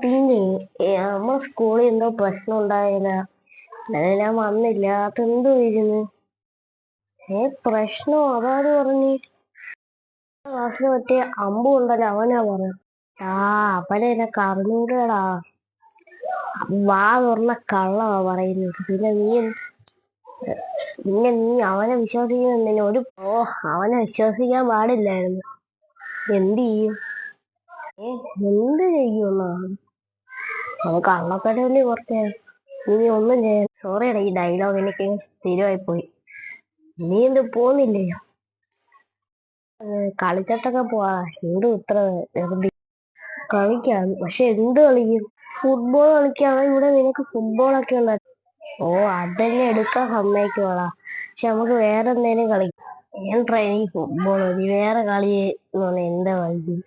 പിന്നെ നമ്മ സ്കൂളിൽ എന്തോ പ്രശ്നം ഉണ്ടായില്ല. അതായത് ഞാൻ വന്നില്ല. അതെന്തോ ഇരുന്ന് പ്രശ്നം അതാത് പറഞ്ഞ് ക്ലാസ്സിൽ മറ്റേ അമ്പു ഉണ്ടല്ലോ അവനാ പറഞ്ഞു. അവനെ എനക്ക് അറിഞ്ഞൂടാ. വാ തുറന്ന കള്ളവാ പറയുന്നത്. പിന്നെ നീ അവനെ വിശ്വസിക്കുന്ന അവനെ വിശ്വസിക്കാൻ പാടില്ലായിരുന്നു. എന്ത് ചെയ്യും? എന്ത് ചെയ്യുമെന്നാണ് അവൻ കള്ളത്തരല്ലേ കുറച്ച്. ഇനി ഒന്നും ചെയ്യാൻ സോറിയടാ, ഈ ഡയലോഗ് എനിക്ക് സ്ഥിരമായി പോയി. നീ എന്ത് പോന്നില്ലയോ? കളിച്ചിട്ടൊക്കെ പോവാ. എന്ത് ഇത്ര വെറുതെ കളിക്കാം? പക്ഷെ എന്ത് കളിക്കും? ഫുട്ബോൾ കളിക്കാണ് ഇവിടെ. നിനക്ക് ഫുട്ബോളൊക്കെ ഉണ്ട? അതെന്നെ എടുക്കാൻ സമ്മതിക്കുവാടാ. പക്ഷെ നമുക്ക് വേറെ എന്തേലും കളിക്കാം. ഞാൻ ട്രെയിനിങ് ഫുട്ബോൾ മതി. വേറെ കളി എന്ന് പറഞ്ഞാൽ എന്താ കളിക്കും?